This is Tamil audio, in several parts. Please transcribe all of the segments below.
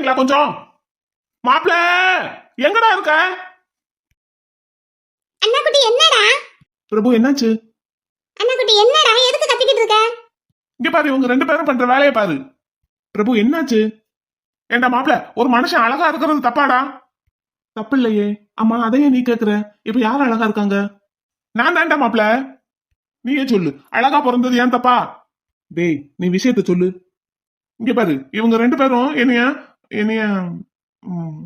வரீங்களா கொஞ்சம்? மாப்பிள்ள எங்கடா இருக்க? அண்ணா குட்டி என்னடா? பிரபு என்னாச்சு? அண்ணா குட்டி என்னடா எதுக்கு கத்திக்கிட்டு இருக்க? இங்க பாரு, இவங்க ரெண்டு பேரும் பண்ற வேலையை பாரு. பிரபு என்னாச்சு? ஏண்டா மாப்பிள்ள, ஒரு மனுஷன் அழகா இருக்கிறது தப்பாடா? தப்பு இல்லையே. ஆமா, அதையே நீ கேக்குற? இப்ப யார் அழகா இருக்காங்க? நான் தான்டா மாப்பிள்ள. நீயே சொல்லு, அழகா பிறந்தது ஏன் தப்பா? டேய், நீ விஷயத்த சொல்லு. இங்க பாரு, இவங்க ரெண்டு பேரும் என்னைய என்னைய ம்,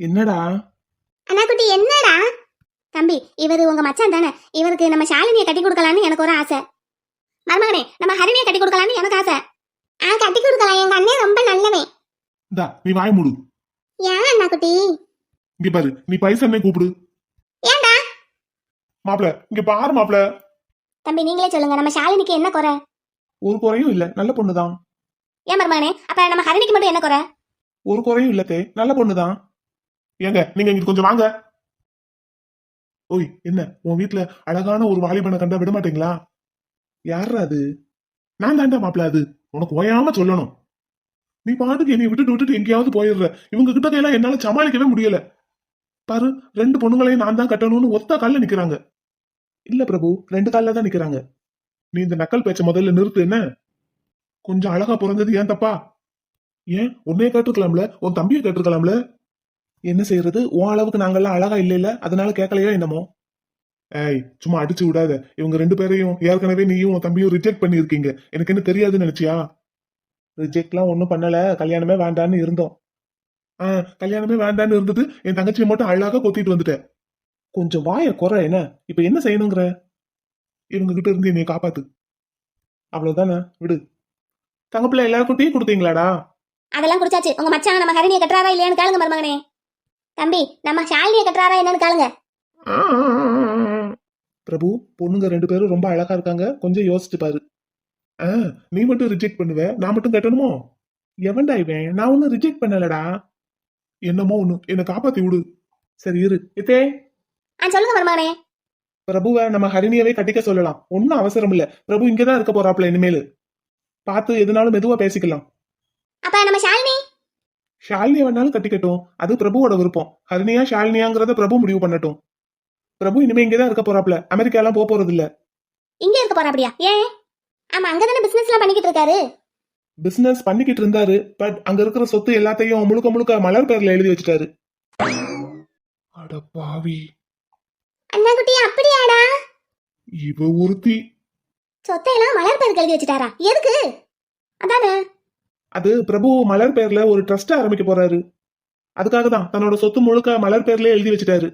என்னடா? அண்ணா குட்டி என்னடா? தம்பி, இவரு உங்க மச்சான் தானே? இவருக்கு நம்ம ஷாலினியை கட்டி கொடுக்கலான்னு எனக்கு ஒரு ஆசை. மருமகனே, நம்ம ஹரிணியை கட்டி கொடுக்கலான்னு எனக்கு ஆசை. கட்டி கொடுக்கலாம், எங்க அண்ணன் ரொம்ப நல்லவன். இந்தா, நீ வாய் மூடு. ஏன் அண்ணா குட்டி? இங்க பாரு, நீ பைசன்னே கூப்பிடு. ஏன்டா? மாப்பிள, இங்க பாரு மாப்பிள. தம்பி, நீங்களே சொல்லுங்க, நம்ம ஷாலினிக்கு என்ன குறை? ஒரு குறையும் இல்ல, நல்ல பொண்ணுதான். ஏன் மருமகனே, அப்ப நம்ம ஹரிணிக்கு மட்டும் என்ன குறை? ஒரு குறையும் இல்லத்தே, நல்ல பொண்ணுதான். ஏங்க, நீங்க இங்க கொஞ்சம் வாங்க. ஓய், என்ன உன் வீட்டுல அழகான ஒரு வாலிபனை கண்டா விட மாட்டீங்களா? யாரா அது? நான் தாண்டா மாப்பிள. அது உனக்கு ஓயாம சொல்லணும். நீ பாட்டுக்கு என்னை விட்டுட்டு விட்டுட்டு எங்கேயாவது போயிடுற. இவங்க கிட்ட எல்லாம் என்னால சமாளிக்கவே முடியல. பாரு, ரெண்டு பொண்ணுங்களையும் நான் தான் கட்டணும்னு ஒத்த கால்ல நிக்கிறாங்க. இல்ல பிரபு, ரெண்டு கால்ல தான் நிக்கிறாங்க. நீ இந்த நக்கல் பேச்ச முதல்ல நிறுத்து. என்ன கொஞ்சம் அழகா பிறந்தது ஏன் தப்பா? ஏன் உன்னைய கேட்டுருக்கலாம்ல, உன் தம்பியை கேட்டுருக்கலாம்ல. என்ன செய்யறது, உன் அளவுக்கு நாங்கெல்லாம் அழகா இல்ல, அதனால கேட்கலையோ என்னமோ. ஏய், சும்மா அடிச்சு விடாத. இவங்க ரெண்டு பேரையும் ஏற்கனவே நீயும் உன் தம்பியும் ரிஜெக்ட் பண்ணிருக்கீங்க. எனக்கு என்ன தெரியாதுன்னு நினைச்சியா? ரிஜெக்ட்லாம் ஒன்னும் பண்ணல, கல்யாணமே வேண்டான்னு இருந்தோம். கல்யாணமே வேண்டான்னு இருந்தது. என் தங்கச்சியை மட்டும் அழகா கொத்திட்டு வந்துட்டேன். கொஞ்சம் வாய குறை. என்ன இப்ப என்ன செய்யணுங்கிற? இவங்க கிட்ட இருந்து என்னைய காப்பாத்து. அவ்வளவுதானே, விடு. தங்கப்பிள்ள எல்லாருக்கும் டீ கொடுத்தீங்களாடா? அதெல்லாம் குடிச்சாச்சு. உங்க மச்சான் நம்ம ஹரிணியை கட்டுறாரா இல்லையான்னு கேளுங்க மருமகனே. தம்பி, நம்ம ஷாலினியை கட்டுறாரா என்னன்னு கேளுங்க. பிரபு, பொண்ணுங்க ரெண்டு பேரும் ரொம்ப அழகா இருக்காங்க, கொஞ்சம் யோசிச்சு பாரு. நீ மட்டும் ரிஜெக்ட் பண்ணுவ, நான் மட்டும் கட்டணுமோ? எவன்டா இவன்? நான் ஒன்னும் ரிஜெக்ட் பண்ணலடா. என்னமோ ஒண்ணு, என்ன காப்பாத்தி விடு. சரி இரு. இதே சொல்லுங்க மருமகனே. பிரபுவை நம்ம ஹரிணியவே கட்டிக்க சொல்லலாம். ஒன்னும் அவசரம் இல்ல. பிரபு இங்கதான் இருக்க போறாப்ல இனிமேலு. பார்த்து எதுனாலும் மெதுவா பேசிக்கலாம். அப்ப நம்ம ஷாலினி? ஷாலினிய வேணாலும் கட்டிக்கட்டும், அது பிரபுவோட விருப்பம். ஹரிணியா ஷாலினியாங்கிறத பிரபு முடிவு பண்ணட்டும். பிரபு இனிமே இங்கதான் இருக்க போறாப்ல, அமெரிக்கா எல்லாம் போறது இல்ல. இங்க இருக்க போறா? அப்படியா? ஏன்? ஆமா, அங்கதானே பிசினஸ் எல்லாம் பண்ணிக்கிட்டு இருக்காரு. பிசினஸ் பண்ணிக்கிட்டு இருந்தாரு, பட் அங்க இருக்கிற சொத்து எல்லாத்தையும் முழுக்க முழுக்க மலர் பேர்ல எழுதி வச்சுட்டாரு. அட பாவி. அண்ணா குட்டி, அப்படியாடா? இவ ஒருத்தி. சொத்தையெல்லாம் மலர் பேருக்கு எழுதி வச்சுட்டாரா? எதுக்கு? அதானே. அது பிரபு மலர் பேர்ல ஒரு ட்ரஸ்ட் ஆரம்பிக்க போறாரு. அதுக்காக தான் தன்னோட சொத்து முழுக்க மலர் பேர்ல எழுதி வச்சுட்டாரு.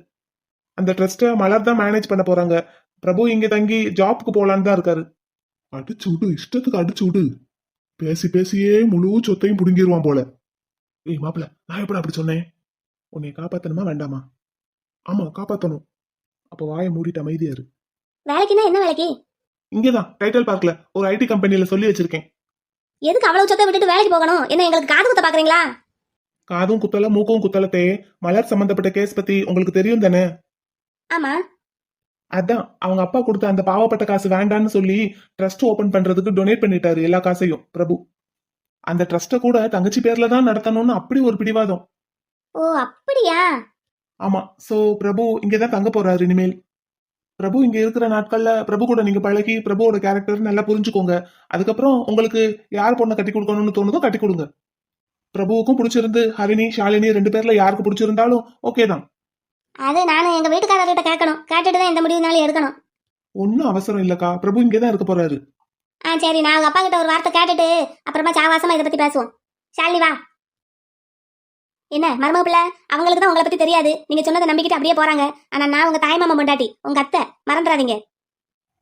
அந்த ட்ரஸ்ட மலர் தான் மேனேஜ் பண்ண போறாங்க. பிரபு இங்க தங்கி ஜாப்க்கு போலான்னு தான் இருக்காரு. அடிச்சு விடு, இஷ்டத்துக்கு அடிச்சு விடு. பேசி பேசியே முழு சொத்தையும் புடுங்கிடுவான் போல. ஏய் மாப்பிள்ள, நான் எப்படி அப்படி சொன்னேன்? உன்னை காப்பாத்தணுமா வேண்டாமா? ஆமா, காப்பாத்தணும். அப்ப வாயை மூடிட்டு அமைதியாரு. வேலைக்குன்னா என்ன வேலைக்கு? இங்கதான் டைட்டில் பார்க்ல ஒரு ஐடி கம்பெனில சொல்லி வச்சிருக்கேன். எதுக்கு அவ்வளவு சொத்தை விட்டுட்டு வேலைக்கு போகணும்? என்ன எங்களுக்கு காது குத்த பாக்குறீங்களா? காதும் குத்தல, மூக்கும் குத்தலத்தே. மலர் சம்பந்தப்பட்ட கேஸ் பத்தி உங்களுக்கு தெரியும் தானே? ஆமா. அதான் அவங்க அப்பா கொடுத்த அந்த பாவப்பட்ட காசு வேண்டான்னு சொல்லி ட்ரஸ்ட் ஓபன் பண்றதுக்கு டொனேட் பண்ணிட்டாரு எல்லா காசையும் பிரபு. அந்த ட்ரஸ்ட கூட தங்கச்சி பேர்ல தான் நடத்தணும்னு அப்படி ஒரு பிடிவாதம். ஓ, அப்படியா? ஆமா. சோ பிரபு இங்கதான் தங்க போறாரு இனிமேல். பிரபு இங்க இருக்கிற நாட்கள்ல பிரபு கூட நீங்க பழகி பிரபுவோட கேரக்டர் நல்லா புரிஞ்சுக்கோங்க. அதுக்கப்புறம் உங்களுக்கு யார் பொண்ணை கட்டி கொடுக்கணும்னு தோணுதோ கட்டி கொடுங்க. பிரபுவுக்கும் பிடிச்சிருந்து ஹரிணி ஷாலினி ரெண்டு பேர்ல யாருக்கு பிடிச்சிருந்தாலும் ஓகே தான். அது நானும் எங்க வீட்டுக்காரர்கிட்ட கேட்கணும். கேட்டுட்டு தான் இந்த முடிவுனாலும் எடுக்கணும். ஒன்னும் அவசரம் இல்லக்கா, பிரபு இங்கதான் இருக்க போறாரு. சரி, நான் அவங்க அப்பா கிட்ட ஒரு வார்த்தை கேட்டுட்டு அப்புறமா சாவாசமா இதை பத்தி பேசுவோம். ஷாலினி வா. என்ன மருமக பிள்ளை, அவங்களுக்கு தான் உங்களை பத்தி தெரியாது. நீங்க சொன்னதை நம்பிக்கிட்டு அப்படியே போறாங்க. ஆனா நான் உங்க தாய் மாமா பொண்டாட்டி, உங்க அத்தை, மறந்துடாதீங்க.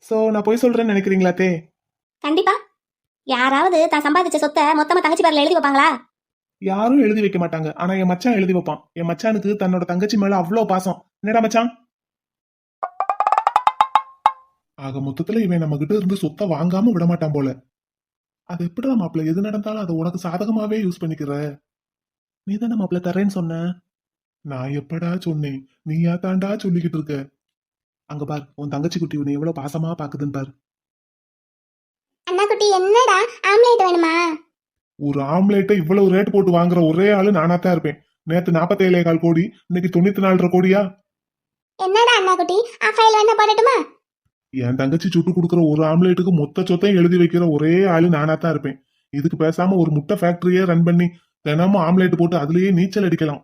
சோ நான் போய் சொல்றேன்னு நினைக்கிறீங்களா தே? கண்டிப்பா. யாராவது தான் சம்பாதிச்ச சொத்தை மொத்தமா தங்கச்சி பேர்ல எழுதி வைப்பாங்களா? யாரும் எழுதி வைக்க மாட்டாங்க. ஆனா என் மச்சான் எழுதி வைப்பான். என் மச்சானுக்கு தன்னோட தங்கச்சி மேல அவ்வளவு பாசம். என்னடா மச்சான்? ஆக மொத்தத்துல இவன் நம்ம கிட்ட இருந்து சொத்தை வாங்காம விட மாட்டான் போல. அது எப்படிதான் மாப்பிள்ள, எது நடந்தாலும் அதை உனக்கு சாதகமாவே யூஸ் பண்ணிக்கிற. நீ தானே மாப்பிள்ள தரேன்னு சொன்ன. நான் எப்படா சொன்னேன்? நீயா தாண்டா சொல்லிக்கிட்டு இருக்க. அங்க பார், உன் தங்கச்சி குட்டி உன்னை எவ்வளவு பாசமா பாக்குதுன்னு பாரு. அண்ணா குட்டி, என்னடா ஆம்லேட் வேணுமா? ஒரு ஆம்லேட்டை இவ்வளவு ரேட் போட்டு வாங்குற ஒரே ஆளு நானா தான் இருப்பேன். நேத்து 47,4 கோடி, இன்னைக்கு 94 கோடியா? என்னடா அண்ணா குட்டி ஆஃபைல் வேணா போடட்டுமா? என் தங்கச்சி சுட்டு கொடுக்குற ஒரு ஆம்லேட்டுக்கு மொத்த சொத்தையும் எழுதி வைக்கிற ஒரே ஆளு நானா தான் இருப்பேன். இதுக்கு பேசாம ஒரு முட்டை ஃபேக்டரியே ரன் பண்ணி தினமும் ஆம்லேட் போட்டு அதுலயே நீச்சல் அடிக்கலாம்.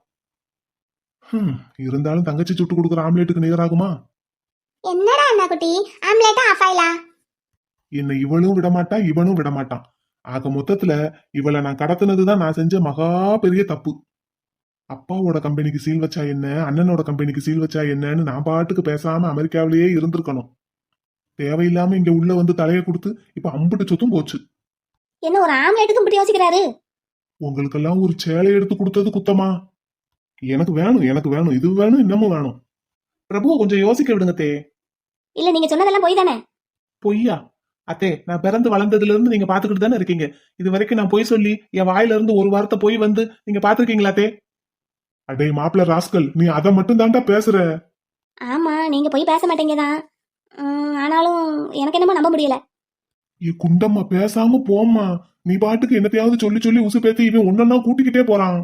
இருந்தாலும் தங்கச்சி சுட்டு கொடுக்குற ஆம்லேட்டுக்கு நிகராகுமா? என்னடா அண்ணா குட்டி ஆம்லேட்டா ஆஃபைலா? என்னை இவளும் விடமாட்டா, இவனும் விடமாட்டான். ஆக மொத்தத்துல இவளை நான் கடத்தினதுதான் நான் செஞ்ச மகா பெரிய தப்பு. அப்பாவோட கம்பெனிக்கு சீல் வச்சா என்ன, அண்ணனோட கம்பெனிக்கு சீல் வச்சா என்னன்னு நான் பாட்டுக்கு பேசாம அமெரிக்காவிலேயே இருந்திருக்கணும். தேவையில்லாம இங்க உள்ள வந்து தலையை கொடுத்து இப்ப அம்புட்டு சொத்தும் போச்சு. என்ன ஒரு ஆம்லேட்டுக்கு இப்படி யோசிக்கிறாரு? உங்களுக்கெல்லாம் ஒரு சேலை எடுத்து கொடுத்தது குத்தமா? எனக்கு வேணும், எனக்கு வேணும், இது வேணும், இன்னமும் வேணும். பிரபுவை கொஞ்சம் யோசிக்க விடுங்க தே. இல்ல நீங்க சொன்னதெல்லாம் போய் தானே? பொய்யா? அத்தே, நான் பிறந்து வளர்ந்ததுல இருந்து நீங்க பாத்துக்கிட்டு தானே இருக்கீங்க. இது வரைக்கும் நான் பொய் சொல்லி என் வாயில இருந்து ஒரு வார்த்தை பொய் வந்து நீங்க பாத்துருக்கீங்களா தே? அடே மாப்பிள்ள ராஸ்கல், நீ அதை மட்டும் தாண்டா பேசுற. ஆமா நீங்க போய் பேச மாட்டீங்க தான். ஆனாலும் எனக்கு என்னமோ நம்ப முடியல. குண்டம்மா பேசாம போம்மா. நீ பாட்டுக்கு என்னத்தையாவது சொல்லி சொல்லி உசு பேத்தி இவன் ஒன்னொன்னா கூட்டிக்கிட்டே போறான்.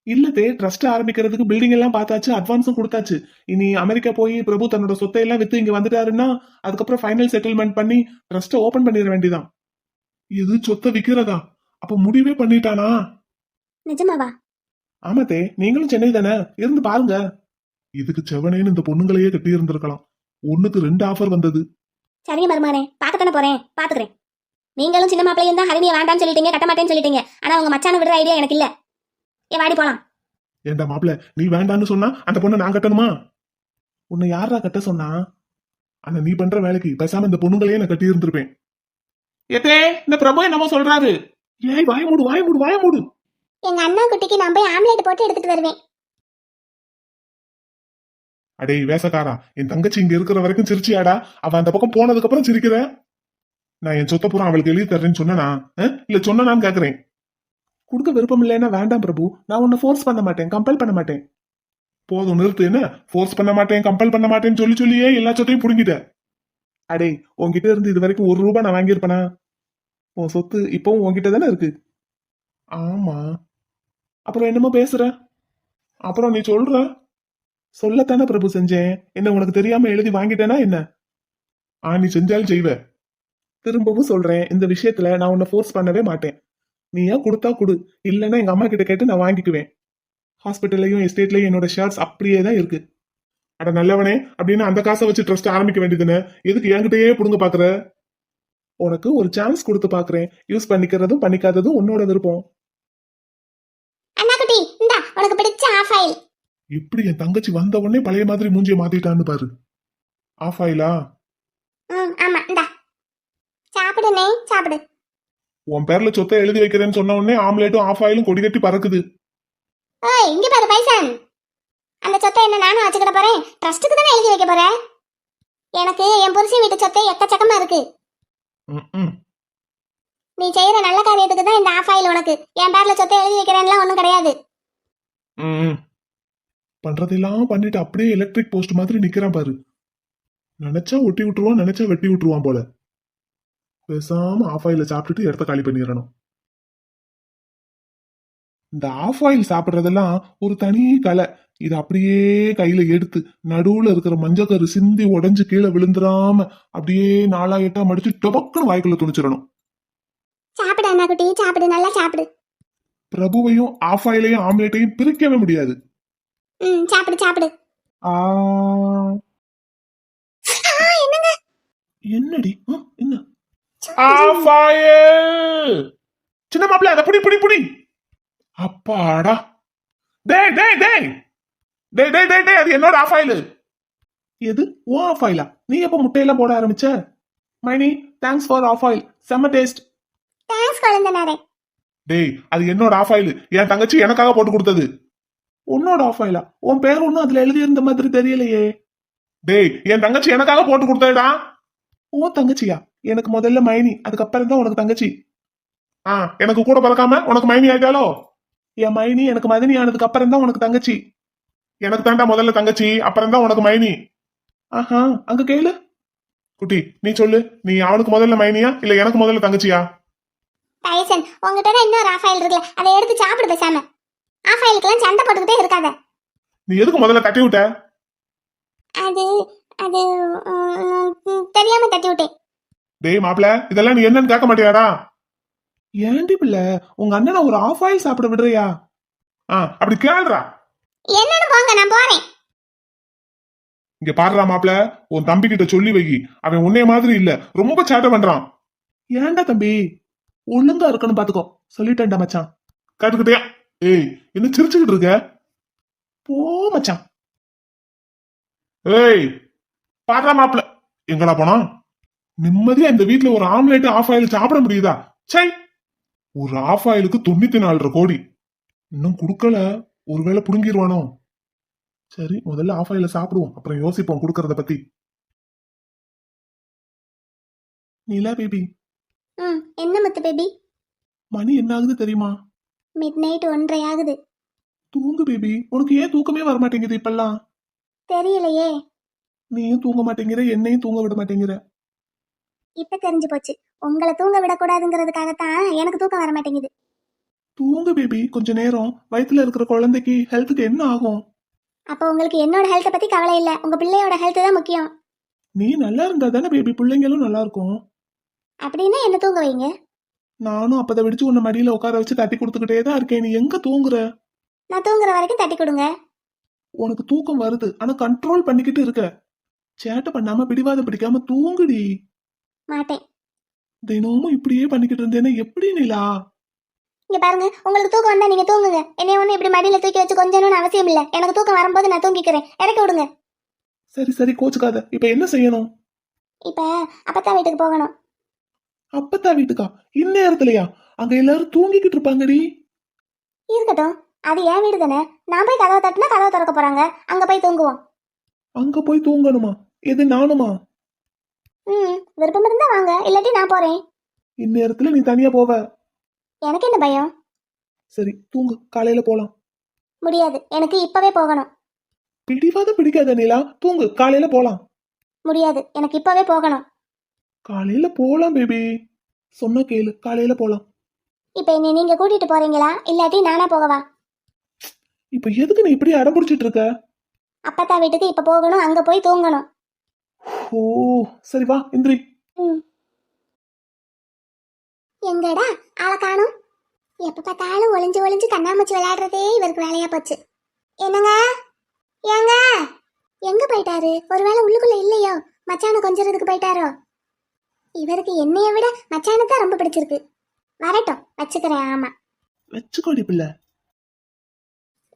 இல்லதே, ட்ரஸ்ட் ஆரம்பிக்கிறதுக்கு பில்டிங் எல்லாம் பார்த்தாச்சு, அட்வான்ஸும் கொடுத்தாச்சு. இனி அமெரிக்கா போய் பிரபு தன்னோட சொத்தை எல்லாம் வித்து இங்க வந்துட்டாருன்னா அதுக்கப்புறம் ஃபைனல் செட்டில்மெண்ட் பண்ணி ட்ரஸ்ட்டை ஓபன் பண்ணிட வேண்டியதான். இது சொத்தை விக்கிறதா? அப்ப முடிவே பண்ணிட்டானா? நிஜமாவா? ஆமாத்தே, நீங்களும் சென்னை தானே, இருந்து பாருங்க. இதுக்கு செவனேன்னு இந்த பொண்ணுங்களையே கட்டி இருந்திருக்கலாம். ஒண்ணுக்கு 2 ஆஃபர் வந்தது. சரிங்க மருமானே, பார்க்கத்தானே போறேன், பாத்துக்கிறேன். நீங்களும் சின்ன மாப்பிள்ளையும் தான் ஹரிணியை வேண்டாம்னு சொல்லிட்டீங்க, கட்ட மாட்டேன்னு சொல்லிட்டீங்க. ஆனா உங்க மச்சான விடுற ஐடியா எனக்கு இல்ல. ஏன் வாடி போலாம். ஏண்டா மாப்பிள்ள, நீ வேண்டான்னு சொன்னா அந்த பொண்ணை நான் கட்டணுமா? உன்னை யாரா கட்ட சொன்னா? ஆனா நீ பண்ற வேலைக்கு பேசாம இந்த பொண்ணுங்களையே நான் கட்டி இருந்திருப்பேன். ஏத்தே, இந்த பிரபு என்னமோ சொல்றாரு. ஏய் வாய மூடு, வாய மூடு, வாய மூடு. எங்க அண்ணா குட்டிக்கு நான் போய் ஆம்லேட் போட்டு எடுத்துட்டு வருவேன். அடே வேசக்காரா, என் தங்கச்சி இங்க இருக்கிற வரைக்கும் சிரிச்சியாடா? அவ அந்த பக்கம் போனதுக்கு அப்புறம் சிரிக்கிற? நான் என் சொத்த பூரா அவளுக்கு எழுதி தர்றேன்னு சொன்னா இல்ல சொன்னான்னு கேக்குறேன். கொடுக்க விருப்பம் இல்லைன்னா வேண்டாம் பிரபு, நான் உன்னை ஃபோர்ஸ் பண்ண மாட்டேன், கம்பல் பண்ண மாட்டேன். போதும் நிறுத்து. என்ன ஃபோர்ஸ் பண்ண மாட்டேன், கம்பல் பண்ண மாட்டேன்னு சொல்லி சொல்லியே எல்லா சொத்தையும் புடுங்கிட்ட. அடே, உன்கிட்ட இருந்து இது வரைக்கும் 1 ரூபாய் நான் வாங்கியிருப்பேனா? உன் சொத்து இப்பவும் உன்கிட்ட தானே இருக்கு. ஆமா, அப்புறம் என்னமோ பேசுற? அப்புறம் நீ சொல்ற? சொல்லத்தானே பிரபு செஞ்சேன். என்ன உனக்கு தெரியாம எழுதி வாங்கிட்டேனா என்ன? நீ செஞ்சாலும் செய்வ. திரும்பவும் சொல்றேன், இந்த விஷயத்துல நான் உன்னை ஃபோர்ஸ் பண்ணவே மாட்டேன். நீ ஏன் கொடுத்தா கொடு, இல்லைன்னா எங்க அம்மா கிட்ட கேட்டு நான் வாங்கிக்குவேன். ஹாஸ்பிட்டல்லையும் எஸ்டேட்லயும் என்னோட ஷேர்ஸ் அப்படியே தான் இருக்கு. அட நல்லவனே, அப்படின்னு அந்த காசை வச்சு ட்ரஸ்ட் ஆரம்பிக்க வேண்டியதுன்னு எதுக்கு என்கிட்டயே புடுங்க பாக்குற? உனக்கு ஒரு சான்ஸ் கொடுத்து பாக்குறேன். யூஸ் பண்ணிக்கிறதும் பண்ணிக்காததும் உன்னோட விருப்பம். அண்ணா குட்டி இந்தா உனக்கு பிடிச்ச ஆஃபைல். எப்படி என் தங்கச்சி வந்த உடனே பழைய மாதிரி மூஞ்சிய மாத்திட்டான்னு பாரு. ஆஃப் ஆயிலா? ஆமா இந்தா சாப்பிடுனே, சாப்பிடு. உன் பேர்ல சொத்தை எழுதி வைக்கிறேன்னு சொன்ன உடனே ஆம்லேட்டும் ஆஃப் ஆயிலும் கொடி கட்டி பறக்குது. ஓய் இங்க பாரு பைசன், அந்த சொத்தை என்ன நானும் வச்சுக்கிட போறேன்? ட்ரஸ்ட்டுக்கு தானே எழுதி வைக்க போறேன். எனக்கு என் புருஷன் வீட்டு சொத்தை எக்கச்சக்கமா இருக்கு. நீ செய்யற நல்ல காரியத்துக்கு தான் இந்த ஆஃபைல் உனக்கு. என் பேர்ல சொத்தை எழுதி வைக்கிறேன்லாம் ஒண்ணும் கிடையாது. பண்றதெல்லாம் பண்ணிட்டு அப்படியே எலக்ட்ரிக் போஸ்ட் மாதிரி நிக்கிறான் பாரு. நினைச்சா ஒட்டி விட்டுருவான், நினைச்சா வெட்டி விட்டுருவான் போல. பேசாம ஆஃப் ஆயில சாப்பிட்டுட்டு இடத்த காலி பண்ணிடணும். இந்த ஆஃப் ஆயில் சாப்பிட்றதெல்லாம் ஒரு தனி கலை. இது அப்படியே கையில எடுத்து நடுவுல இருக்கிற மஞ்சக்கரு சிந்தி உடஞ்சு கீழே விழுந்துராம அப்படியே 4 8 மடிச்சு டொபக்குன்னு வாய்க்குள்ள துணிச்சிடணும். சாப்பிடு அண்ணா குட்டி, சாப்பிடு, நல்லா சாப்பிடு. பிரபுவையும் ஆஃப் ஆயிலையும் ஆம்லேட்டையும் பிரிக்கவே முடியாது. சாப்பிடு சாப்பிடு. என்னடி என்ன? Half oil. சின்ன மாப்பிள்ள அதை புடி புடி புடி. அப்பாடா. டேய் டேய் டேய் டேய் டேய் டேய் டேய், அது என்னோட ஆஃப் ஆயில். எது ஓ ஆஃப் ஆயிலா? நீ எப்ப முட்டையெல்லாம் போட ஆரம்பிச்ச? மைனி தேங்க்ஸ் ஃபார் ஆஃப் ஆயில், செம்ம டேஸ்ட். தேங்க்ஸ் குழந்தனாரே. டேய் அது என்னோட ஆஃப் ஆயில், என் தங்கச்சி எனக்காக போட்டு கொடுத்தது. உன்னோட ஆஃப் ஆயிலா? உன் பேர் ஒன்னும் அதுல எழுதி இருந்த மாதிரி தெரியலையே. டேய் என் தங்கச்சி எனக்காக போட்டு கொடுத்ததுடா. ஓ தங்கச்சியா? எனக்கு முதல்ல மைனி, அதுக்கப்புறம் தான் உனக்கு தங்கச்சி. எனக்கு கூட பறக்காம உனக்கு மைனி ஆயிட்டாலோ? என் மைனி எனக்கு மதினி ஆனதுக்கு அப்புறம் தான் உனக்கு தங்கச்சி. எனக்கு தாண்டா முதல்ல தங்கச்சி, அப்புறம் தான் உனக்கு மைனி. அங்க கேளு குட்டி, நீ சொல்லு, நீ அவனுக்கு முதல்ல மைனியா இல்ல எனக்கு முதல்ல தங்கச்சியா? டைசன் உங்ககிட்ட தான் இன்னொரு ஆஃப் ஆயில் இருக்குல்ல, அதை எடுத்து சாப்பிடு பேசாம. ஆஃப் ஆயிலுக்கெல்லாம் சண்டை போட்டுக்கிட்டே இருக்காத. நீ எதுக்கு முதல்ல தட்டி விட்ட? அது அது தெரியாம தட்டி விட்டேன். டேய் மாப்பிள, இதெல்லாம் நீ என்னன்னு கேட்க மாட்டியாடா? ஏண்டி பிள்ளை, உங்க அண்ணனை ஒரு ஆஃப் ஆயில் சாப்பிட விடுறியா? அப்படி கேளுடா. என்னன்னு போங்க, நான் போறேன். இங்க பாடுறா மாப்பிள, உன் தம்பி கிட்ட சொல்லி வை, அவன் உன்னைய மாதிரி இல்ல, ரொம்ப சேட்டை பண்றான். ஏன்டா தம்பி, ஒழுங்கா இருக்கணும் பாத்துக்கோ, சொல்லிட்டேன்டா மச்சான். கேட்டுக்கிட்டே. ஏய், என்ன சிரிச்சுக்கிட்டு இருக்க? போ மச்சான். ஏய் பாடுறா மாப்பிள, எங்கடா போனா? நிம்மதியா இந்த வீட்டுல ஒரு ஆம்லேட் ஆஃப் ஆயில் சாப்பிட முடியுதா? சை, ஒரு ஆஃப் ஆயிலுக்கு 94 கோடி இன்னும் குடுக்கல. ஒருவேளை புடுங்கிடுவானோ? சரி, முதல்ல ஆஃப் ஆயில சாப்பிடுவோம், அப்புறம் யோசிப்போம் குடுக்கறத பத்தி. நீலா பேபி, என்ன முத்து பேபி? மணி என்ன ஆகுது தெரியுமா? மிட் நைட் 1:30 ஆகுது. தூங்கு பேபி, உனக்கு ஏன் தூக்கமே வர மாட்டேங்குது இப்பெல்லாம்? தெரியலையே. நீயும் தூங்க மாட்டேங்கிற, என்னையும் தூங்க விட மாட்டேங்கிற. இப்ப தெரிஞ்சு போச்சு, உங்களை தூங்க விடக்கூடாதுங்கிறதுக்காகத்தான் எனக்கு தூக்கம் வர மாட்டேங்குது. தூங்கு பேபி, கொஞ்ச நேரம். வயித்துல இருக்கிற குழந்தைக்கு ஹெல்த்துக்கு என்ன ஆகும்? அப்போ உங்களுக்கு என்னோட ஹெல்த்தை பத்தி கவலை இல்ல, உங்க பிள்ளையோட ஹெல்த் தான் முக்கியம். நீ நல்லா இருந்தா தானே பேபி பிள்ளைங்களும் நல்லா இருக்கும். அப்படின்னா என்ன தூங்க வைங்க. நானும் அப்பதை விடிச்சு உன்னை மடியில உட்கார வச்சு தட்டி கொடுத்துக்கிட்டே தான் இருக்கேன். நீ எங்க தூங்குற? நான் தூங்குற வரைக்கும் தட்டி கொடுங்க. உனக்கு தூக்கம் வருது, ஆனா கண்ட்ரோல் பண்ணிக்கிட்டு இருக்க. சேட்டை பண்ணாம பிடிவாதம் பிடிக்காம தூங்குடி. மாட்டேன். தினமும் இப்படியே பண்ணிக்கிட்டு இருந்தேன்னா எப்படி நீலா? இங்க பாருங்க, உங்களுக்கு தூக்கம் வந்தா நீங்க தூங்குங்க. என்னைய ஒண்ணு இப்படி மடியில தூக்கி வச்சு கொஞ்சணும்னு அவசியம் இல்ல. எனக்கு தூக்கம் வரும்போது நான் தூங்கிக்கிறேன், இறக்கி விடுங்க. சரி சரி, கோச்சுக்காத. இப்ப என்ன செய்யணும்? இப்ப அப்பத்தா வீட்டுக்கு போகணும். அப்பத்தா வீட்டுக்கா? இந்நேரத்துலயா? அங்க எல்லாரும் தூங்கிக்கிட்டு இருப்பாங்கடி. இருக்கட்டும், அது என் வீடு தானே. நான் போய் கதவை தட்டினா கதவை திறக்க போறாங்க, அங்க போய் தூங்குவோம். அங்க போய் தூங்கணுமா? எது, நானுமா? விருப்பம் இருந்தா வாங்க, இல்லாட்டி நான் போறேன். இந்நேரத்துல நீ தனியா போவ? எனக்கு என்ன பயம்? சரி தூங்கு, காலையில போலாம். முடியாது, எனக்கு இப்பவே போகணும். பிடிவாதம் பிடிக்காத நீலா, தூங்கு, காலையில போலாம். முடியாது, எனக்கு இப்பவே போகணும். காலையில போலாம் பேபி, சொன்ன கேளு, காலையில போலாம். இப்ப என்ன நீங்க கூட்டிட்டு போறீங்களா, இல்லாட்டி நானா போகவா? இப்ப எதுக்கு நீ இப்படி அடம்பிடிச்சிட்டு இருக்க? அப்பத்தா வீட்டுக்கு இப்ப போகணும், அங்க போய் தூங்கணும். ஓ சரி, வா இந்திரி. எங்கடா ஆளை காணும்? எப்ப பார்த்தாலும் ஒளிஞ்சு ஒளிஞ்சு கண்ணாமூச்சி விளையாடுறதே இவருக்கு வேலையா போச்சு. என்னங்க, ஏங்க, எங்க போயிட்டாரு? ஒருவேளை உள்ளுக்குள்ள இல்லையோ, மச்சான கொஞ்சறதுக்கு போயிட்டாரோ? இவருக்கு என்னைய விட மச்சானத்தான் ரொம்ப பிடிச்சிருக்கு. வரட்டும், வச்சுக்கிறேன். ஆமா, வச்சுக்கோடி பிள்ளை.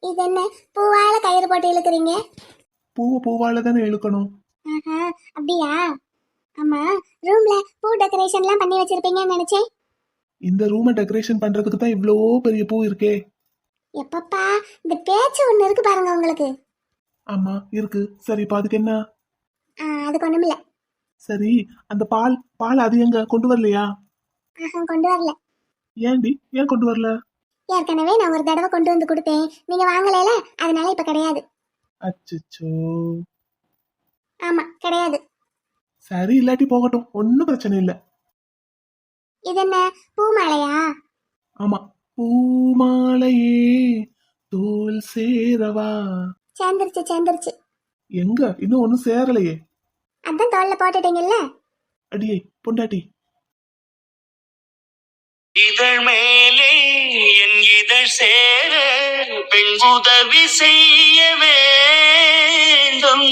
இது என்ன பூவால கயிறு போட்டு இழுக்கிறீங்க? பூவால தானே இழுக்கணும். ஆஹா, அப்படியா? ஆமா, ரூம்ல பூ டெக்கரேஷன்லாம் பண்ணி வச்சிருப்பீங்கன்னு நினைச்சேன். இந்த ரூமை டெக்கரேஷன் பண்றதுக்கு தான் இவ்வளோ பெரிய பூ இருக்கே. எப்பப்பா, இந்த பேச்சு ஒண்ணு இருக்கு பாருங்க உங்களுக்கு. ஆமா இருக்கு. சரி, இப்ப அதுக்கு என்ன? அதுக்கு ஒண்ணும் இல்ல. சரி, அந்த பால் அது எங்க கொண்டு வரலையா? கொண்டு வரல. ஏன்டி, ஏன் கொண்டு வரல? ஏற்கனவே நான் ஒரு தடவை கொண்டு வந்து கொடுத்தேன், நீங்க வாங்கலைல, அதனால இப்ப கிடையாது. அச்சச்சோ. ஆமா, கிடையாது. சரி, இல்லாட்டி போகட்டும், ஒன்னும் பிரச்சனை இல்ல. இது என்ன பூமாலையா? ஆமா, பூமாலையே தோல் சேரவா. சேர்ந்துருச்சு. எங்க, இன்னும் ஒன்னும் சேரலையே. அதான் தோல்ல போட்டுட்டீங்கல்ல. அடியே பொண்டாட்டி. இதழ் மேலே என் இதழ் சேர பெண் உதவி செய்ய வேண்டும்.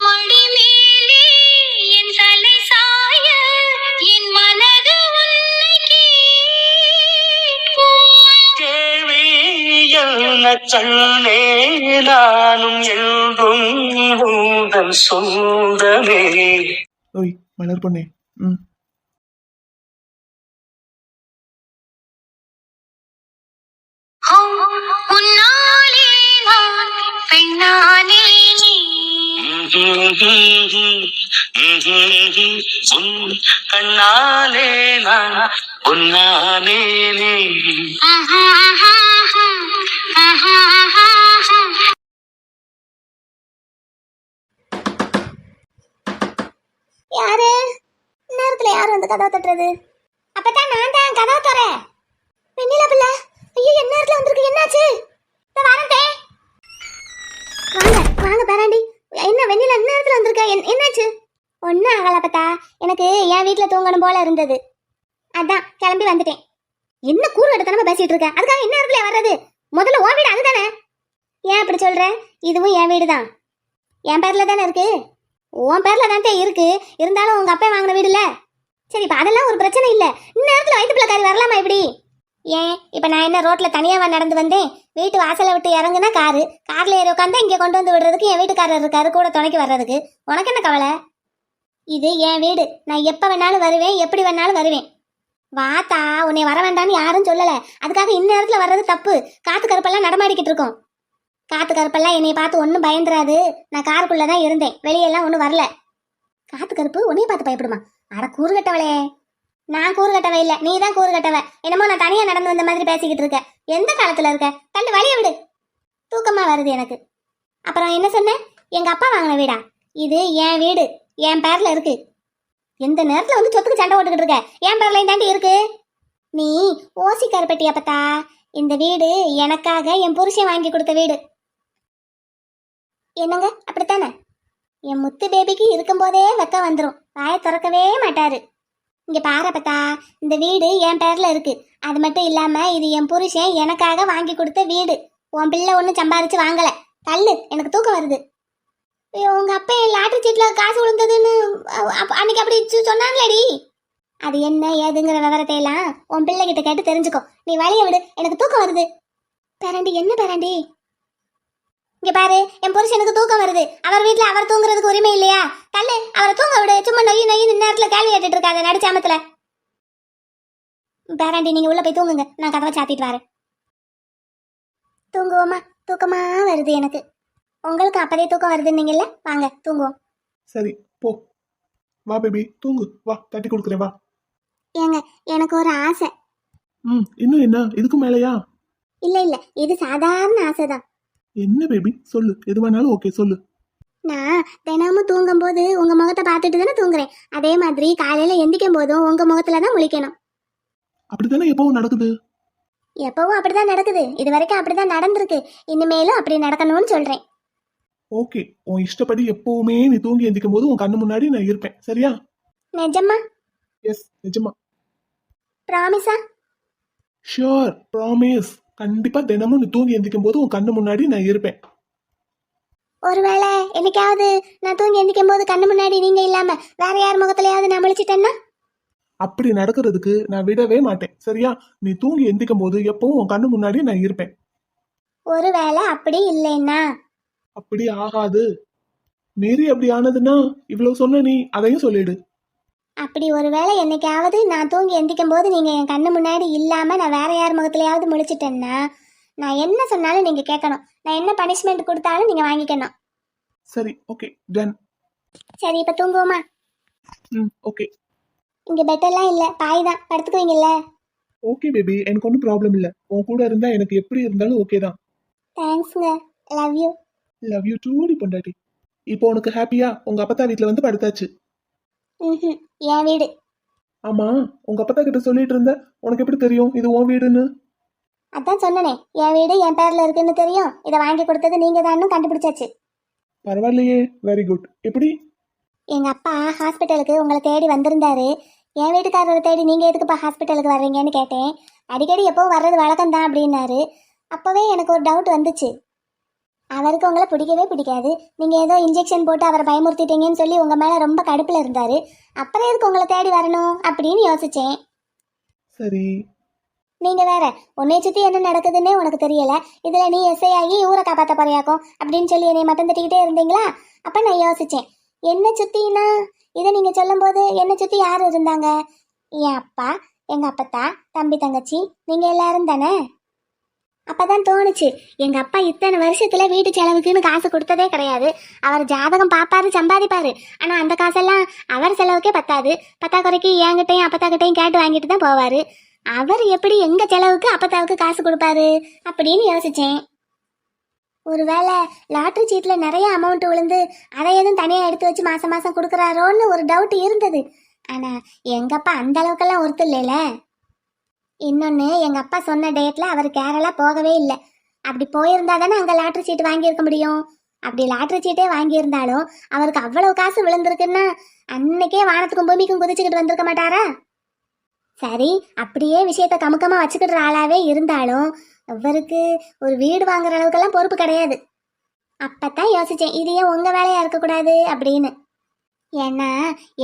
மடி மேலே என் தலை சாய என் மனது உன்னை கேள்வி என்ன கண்ணே, நானும் என்றும் உந்தன் சொந்தமே. ஓய் மலர் பொண்ணே. உன்னாலே நான் பெண்ணானே, உன் கண்ணாலே நான் பொன்னானே. யாரு? யாரும் வந்து கதவை தட்டுறது? அப்பதான் நான் தான் கதவை தர. வெண்ணிலா பிள்ளை, ஐயோ என்ன நேரத்துல வந்திருக்கு, என்னாச்சு? வரந்தே. வாங்க வாங்க பேராண்டி. என்ன வெண்ணிலா என்ன நேரத்துல வந்திருக்க, என்னாச்சு? ஒன்னும் ஆகல பத்தா, எனக்கு என் வீட்டுல தூங்கணும் போல இருந்தது, அதான் கிளம்பி வந்துட்டேன். என்ன கூறு எடுத்தானமா பேசிட்டு இருக்க, அதுக்காக என்ன நேரத்துல வர்றது? முதல்ல உன் வீடு அதுதானே. ஏன் அப்படி சொல்ற? இதுவும் என் வீடு தான். என் பேர்ல தானே இருக்கு. உன் பேர்ல தான் இருக்கு, இருந்தாலும் உங்க அப்பா வாங்கின வீடு இல்ல. சரி இப்ப அதெல்லாம் ஒரு பிரச்சனை இல்ல. இந்நேரத்துல வயிற்று பிள்ளைக்காரி வரலாமா இப்படி? ஏன் இப்ப நான் என்ன ரோட்ல தனியாவா நடந்து வந்தேன்? வீட்டு வாசலை விட்டு இறங்குனா கார்ல ஏறி உட்காந்தா இங்க கொண்டு வந்து விடுறதுக்கு என் வீட்டுக்காரர் இருக்காரு கூட துணைக்கு வர்றதுக்கு. உனக்கு என்ன கவலை? இது என் வீடு, நான் எப்ப வேணாலும் வருவேன், எப்படி வேணாலும் வருவேன். வாத்தா, உன்னை வர வேண்டாம்னு யாரும் சொல்லல, அதுக்காக இந்நேரத்துல வர்றது தப்பு. காத்து கருப்பெல்லாம் நடமாடிக்கிட்டு இருக்கோம். காத்து கருப்பெல்லாம் என்னைய பார்த்து ஒன்னும் பயந்துராது. நான் காருக்குள்ளதான் இருந்தேன், வெளியெல்லாம் ஒன்னும் வரல. காத்து கருப்பு உன்னைய பார்த்து பயப்படுமா? அட கூறு கட்டவளே. நான் கூறு கட்டவ இல்ல, நீ தான் கூறு கட்டவ. என்னமோ நான் தனியா நடந்து வந்த மாதிரி பேசிக்கிட்டு இருக்க. எந்த காலத்துல இருக்க? தள்ளு, வழிய விடு. தூக்கமா வருது எனக்கு. அப்புறம் என்ன சொன்ன? எங்க அப்பா வாங்கின வீடா? இது என் வீடு, என் பேர்ல இருக்கு. எந்த நேரத்துல வந்து சொத்துக்கு சண்டை போட்டுக்கிட்டு இருக்க? என் பேர்ல தாண்டி இருக்கு. நீ ஓசி கருப்பட்டியா பத்தா? இந்த வீடு எனக்காக என் புருஷன் வாங்கி கொடுத்த வீடு. என்னங்க அப்படித்தானே? என் முத்து பேபிக்கு இருக்கும் போதே வெக்க வந்துடும், வாயை திறக்கவே மாட்டாரு. இங்க பாரு பத்தா, இந்த வீடு என் பேர்ல இருக்கு. அது மட்டும் இல்லாம இது என் புருஷன் எனக்காக வாங்கி கொடுத்த வீடு. உன் பிள்ளை ஒன்னும் சம்பாரிச்சு வாங்கல. தள்ளு, எனக்கு தூக்கம் வருது. ஐயோ, உங்க அப்பா லாட்டரி சீட்ல காசு விழுந்ததுன்னு அன்னைக்கு அப்படி சொன்னாங்களேடி. அது என்ன ஏதுங்கிற விவரத்தை எல்லாம் உன் பிள்ளை கிட்ட கேட்டு தெரிஞ்சுக்கோ. நீ வழிய விடு, எனக்கு தூக்கம் வருது. பேராண்டி, என்ன பேராண்டி? இங்க பாரு, என் புருஷனுக்கு தூக்கம் வருது. அவர் வீட்டுல அவர் தூங்குறதுக்கு உரிமை இல்லையா? தள்ளு, அவரை தூங்க விடு. சும்மா நொய் நொய் நேரத்துல கேள்வி கேட்டுட்டு இருக்காத நடிச்சாமத்துல. பேராண்டி, நீங்க உள்ள போய் தூங்குங்க, நான் கதவை சாத்திட்டு வரேன். தூங்குவோமா? தூக்கமா வருது எனக்கு. உங்களுக்கு அப்பதே தூக்கம் வருதுன்னீங்கல்ல, வாங்க தூங்குவோம். சரி போ, வா பேபி தூங்கு, வா தட்டி கொடுக்குறேன் வா. ஏங்க, எனக்கு ஒரு ஆசை. இன்னும் என்ன, இதுக்கு மேலையா? இல்ல இல்ல, இது சாதாரண ஆசைதான். என்ன பேபி, சொல்லு, எது வேணாலும் ஓகே சொல்லு. நான் தினமும் தூங்கும் போது உங்க முகத்தை பார்த்துட்டு தானே தூங்குறேன். அதே மாதிரி காலையில எந்திக்கும் போதும் உங்க முகத்துல தான் முழிக்கணும். அப்படித்தானே எப்பவும் நடக்குது. எப்பவும் அப்படிதான் நடக்குது, இது வரைக்கும் அப்படிதான் நடந்திருக்கு. இனிமேலும் அப்படி நடக்கணும்னு சொல்றேன். ஓகே, உன் இஷ்டப்படி எப்பவுமே நீ தூங்கி எந்திக்கும் போது உன் கண்ணு முன்னாடி நான் இருப்பேன், சரியா? நிஜமா? எஸ், நிஜமா. ப்ராமிஸா? Sure, promise. கண்டிப்பா தினமும் நீ தூங்கி எந்திக்கும் போது உன் கண்ணு முன்னாடி நான் இருப்பேன். ஒருவேளை என்னைக்காவது நான் தூங்கி எந்திக்கும் போது கண்ணு முன்னாடி நீங்க இல்லாம வேற யார் முகத்திலயாவது நான் முழிச்சிட்டேன்னா? அப்படி நடக்கிறதுக்கு நான் விடவே மாட்டேன், சரியா? நீ தூங்கி எந்திக்கும் போது எப்பவும் உன் கண்ணு முன்னாடி நான் இருப்பேன். ஒருவேளை அப்படி இல்லைன்னா? அப்படி ஆகாது. மீறி அப்படி ஆனதுன்னா இவ்வளவு சொன்ன நீ அதையும் சொல்லிடு. அப்படி ஒருவேளை என்னைக்காவது நான் தூங்கி எந்திக்கும் போது நீங்க என் கண்ணு முன்னாடி இல்லாம நான் வேற யார் முகத்திலயாவது முழிச்சிட்டேன்னா நான் என்ன சொன்னாலும் நீங்க கேட்கணும். நான் என்ன பனிஷ்மெண்ட் கொடுத்தாலும் நீங்க வாங்கிக்கணும். சரி, ஓகே, டன். சரி, இப்ப தூங்குவோமா? ஓகே. இங்க பெட் எல்லாம் இல்ல, பாய் தான், படுத்துக்குவீங்கல்ல? ஓகே பேபி, எனக்கு ஒன்றும் ப்ராப்ளம் இல்லை. உன் கூட இருந்தா எனக்கு எப்படி இருந்தாலும் ஓகே தான். தேங்க்ஸ்ங்க, லவ் யூ. லவ் யூ டூடி பொண்டாட்டி. இப்போ உனக்கு ஹாப்பியா? உங்க அப்பத்தா வீட்டுல வந்து படுத்தாச்சு. என் வீடு. ஆமா, உங்க அப்பத்தா கிட்ட சொல்லிட்டு இருந்த, உனக்கு எப்படி தெரியும் இது உன் வீடுன்னு? அதான் சொன்னனே, என் வீடு என் பேர்ல இருக்குன்னு தெரியும். இதை வாங்கி கொடுத்தது நீங்க தான் கண்டுபிடிச்சாச்சு. பரவாயில்லையே, வெரி குட். எப்படி? எங்க அப்பா ஹாஸ்பிட்டலுக்கு உங்களை தேடி வந்திருந்தாரு. என் வீட்டுக்காரரை தேடி நீங்க எதுக்குப்பா ஹாஸ்பிட்டலுக்கு வர்றீங்கன்னு கேட்டேன். அடிக்கடி எப்பவும் வர்றது வழக்கம் தான் அப்படின்னாரு. அப்பவே எனக்கு ஒரு டவுட் வந்துச்சு. அவருக்கு உங்களை பிடிக்கவே பிடிக்காது. நீங்க ஏதோ இன்ஜெக்ஷன் போட்டு அவரை பயமுறுத்திட்டீங்கன்னு சொல்லி உங்க மேல ரொம்ப கடுப்புல இருந்தாரு. அப்புறம் எதுக்கு உங்களை தேடி வரணும் அப்படின்னு யோசிச்சேன். சரி. நீங்க வேற உன்னை சுத்தி என்ன நடக்குதுன்னே உனக்கு தெரியல, இதுல நீ எஸ்ஐ ஆகி ஊரை காப்பாத்த போறியாக்கும் அப்படின்னு சொல்லி என்னை மட்டும் தட்டிக்கிட்டே இருந்தீங்களா? அப்ப நான் யோசிச்சேன், என்ன சுத்தினா இதை நீங்க சொல்லும் போது என்ன சுத்தி யாரு இருந்தாங்க? என் அப்பா, எங்க அப்பத்தா, தம்பி, தங்கச்சி, நீங்க எல்லாரும் தானே. அப்பதான் தோணுச்சு, எங்க அப்பா இத்தனை வருஷத்துல வீட்டு செலவுக்குன்னு காசு கொடுத்ததே கிடையாது. அவர் ஜாதகம் பாப்பாரு, சம்பாதிப்பாரு. ஆனா அந்த காசெல்லாம் அவர் செலவுக்கே பத்தாது. பத்தாக்குறைக்கு என்கிட்டையும் அப்பத்தா கிட்டையும் கேட்டு வாங்கிட்டு தான் போவாரு. அவர் எப்படி எங்க செலவுக்கு அப்பத்தாவுக்கு காசு கொடுப்பாரு அப்படின்னு யோசிச்சேன். ஒருவேளை லாட்டரி சீட்ல நிறைய அமௌண்ட் விழுந்து அதை எதுவும் தனியா எடுத்து வச்சு மாசம் மாசம் கொடுக்குறாரோன்னு ஒரு டவுட் இருந்தது. ஆனா எங்க அப்பா அந்த அளவுக்கெல்லாம் ஒருத்தர் இல்லைல. இன்னொன்னு எங்க அப்பா சொன்ன டேட்ல அவர் கேரளா போகவே இல்லை. அப்படி போயிருந்தா தானே அங்க லாட்டரி சீட்டு வாங்கியிருக்க முடியும். அப்படி லாட்டரி சீட்டே வாங்கியிருந்தாலும் அவருக்கு அவ்வளவு காசு விழுந்திருக்குன்னா அன்னைக்கே வானத்துக்கும் பூமிக்கும் குதிச்சுக்கிட்டு வந்திருக்க மாட்டாரா? சரி, அப்படியே விஷயத்த கமுக்கமா வச்சுக்கிட்டு ஆளாவே இருந்தாலும் இவருக்கு ஒரு வீடு வாங்குற அளவுக்கெல்லாம் பொறுப்பு கிடையாது. அப்பதான் யோசிச்சேன், இது ஏன் உங்க வேலையா இருக்கக்கூடாது அப்படின்னு. ஏன்னா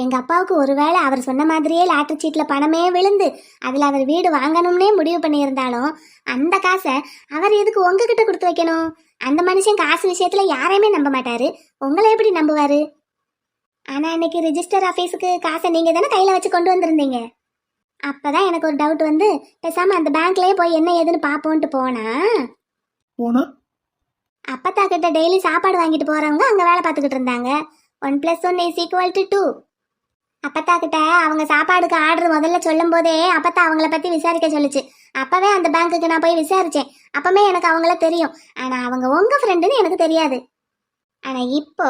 எங்க அப்பாவுக்கு ஒருவேளை அவர் சொன்ன மாதிரியே லாட்டரி சீட்ல பணமே விழுந்து அதுல அவர் வீடு வாங்கணும்னே முடிவு பண்ணியிருந்தாலும் அந்த காசை அவர் எதுக்கு உங்ககிட்ட கொடுத்து வைக்கணும்? அந்த மனுஷன் காசு விஷயத்துல யாரையுமே நம்ப மாட்டாரு, உங்களை எப்படி நம்புவாரு? ஆனா அன்னைக்கு ரிஜிஸ்டர் ஆபீஸுக்கு காசை நீங்க தானே கையில வச்சு கொண்டு வந்திருந்தீங்க. அப்பதான் எனக்கு ஒரு டவுட் வந்து பேசாம அந்த பேங்க்லயே போய் என்ன ஏதுன்னு பாப்போன்ட்டு போனா அப்பத்தா கிட்ட டெய்லி சாப்பாடு வாங்கிட்டு போறவங்க அங்க வேலை பார்த்துக்கிட்டு இருந்தாங்க. 1+1=2. அப்பத்தா கிட்ட அவங்க சாப்பாடுக்கு ஆர்டர் முதல்ல சொல்லும் போதே அப்பத்தா அவங்கள பத்தி விசாரிக்க சொல்லுச்சு. அப்பவே அந்த பேங்க்குக்கு நான் போய் விசாரிச்சேன். அப்பவே எனக்கு அவங்கள தெரியும். ஆனா அவங்க உங்க ஃப்ரெண்டுன்னு எனக்கு தெரியாது. ஆனா இப்போ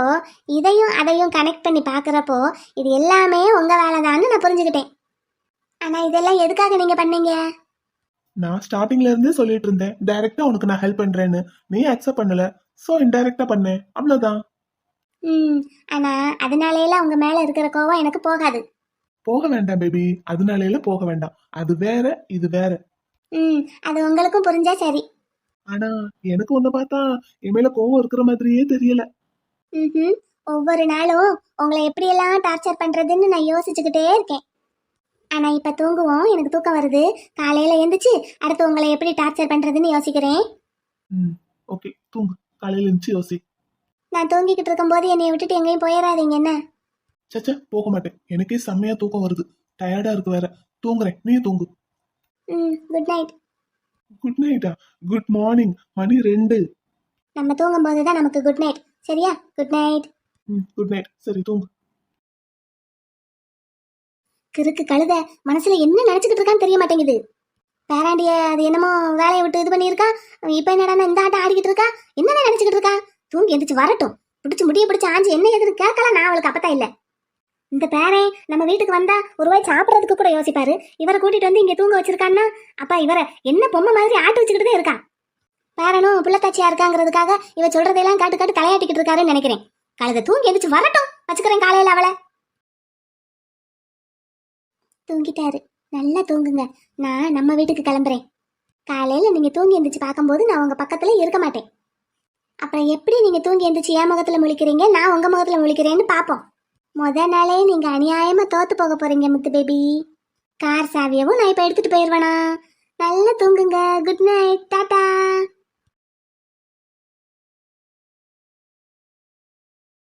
இதையும் அதையும் கனெக்ட் பண்ணி பாக்குறப்போ இது எல்லாமே உங்க வேலைதான்னு நான் புரிஞ்சுக்கிட்டேன். ஆனா இதெல்லாம் எதுக்காக நீங்க பண்ணீங்க? நான் ஸ்டார்டிங்ல இருந்தே சொல்லிட்டு இருந்தேன் டைரக்டா உனக்கு நான் ஹெல்ப் பண்றேன்னு. நீ அக்செப்ட் பண்ணல, சோ இன்டைரக்டா பண்ணேன், அவ்வளவுதான். ஆனா அதனாலேலாம் உங்க மேல இருக்கிற கோவம் எனக்கு போகாது. போக வேண்டாம் பேபி, அதனால போக வேண்டாம். அது வேற, இது வேற. அது உங்களுக்கும் புரிஞ்சா சரி. ஆனா எனக்கு உன்னை பார்த்தா என் மேல கோவம் இருக்கிற மாதிரியே தெரியல. ஒவ்வொரு நாளும் உங்களை எப்படியெல்லாம் டார்ச்சர் பண்றதுன்னு நான் யோசிச்சுக்கிட்டே இருக்கேன். ஆனா இப்ப தூங்குவோம், எனக்கு தூக்கம் வருது. காலையில எந்திரிச்சு அடுத்து உங்களை எப்படி டார்ச்சர் பண்றதுன்னு யோசிக்கிறேன். ஓகே, தூங்கு. காலையில இருந்துச்சு யோசி. நான் தூங்கிக்கிட்டு இருக்கும்போது என்னைய விட்டுட்டு எங்கேயும் போயிடாதீங்க என்ன? சச்சா, போக மாட்டேன். எனக்கே செம்மையா தூக்கம் வருது, டயர்டா இருக்கு வேற. தூங்குறேன், நீ தூங்கு. Good night. குட் நைட்டா? குட் மார்னிங், மணி 2. நம்ம தூங்கும் போதுதான் நமக்கு குட் நைட், சரியா? Good night. Good night. சரி, தூங்கு. கிறுக்கு கழுத மனசுல என்ன நினைச்சுக்கிட்டு இருக்கான்னு தெரிய மாட்டேங்குது. பேராண்டிய அது என்னமோ வேலையை விட்டு இது பண்ணியிருக்கா. இப்ப என்னடா இந்த ஆட்டம் ஆடிக்கிட்டு இருக்கா. என்னென்ன நினைச்சுக்கிட்டு இருக்கா? தூங்கி எந்திரிச்சு வரட்டும். பிடிச்சு முடிய பிடிச்சு ஆஞ்சு என்ன எதுன்னு கேட்கலாம். நான் அவளுக்கு அப்பத்தா இல்ல. இந்த பேரன் நம்ம வீட்டுக்கு வந்தா ஒரு வாய் சாப்பிடறதுக்கு கூட யோசிப்பாரு. இவரை கூட்டிட்டு வந்து இங்க தூங்க வச்சிருக்கான்னா அப்ப இவரை என்ன பொம்மை மாதிரி ஆட்டு வச்சுக்கிட்டு இருக்கா. பேரனும் பிள்ளைத்தாச்சியா இருக்காங்கிறதுக்காக இவ சொல்றதையெல்லாம் காட்டு காட்டு தலையாட்டிக்கிட்டு இருக்காருன்னு நினைக்கிறேன். கழுத தூங்கி எந்திரிச்சு வரட்டும், வச்சுக்கிறேன் காலையில அவளை. தூங்கிட்டாரு, நல்லா தூங்குங்க. நான் நம்ம வீட்டுக்கு கிளம்புறேன். காலையில நீங்க தூங்கி எந்திரிச்சு பார்க்கும்போது நான் உங்க பக்கத்துல இருக்க மாட்டேன். அப்புறம் எப்படி நீங்க தூங்கி எந்திரிச்சு என் முகத்துல முழிக்கிறீங்க, நான் உங்க முகத்துல முழிக்கிறேன்னு பாப்போம். முத நாளே நீங்க அநியாயமா தோத்து போக போறீங்க முத்து பேபி. கார் சாவியவும் நான் இப்ப எடுத்துட்டு போயிருவேனா? நல்லா தூங்குங்க. Good night, Tata.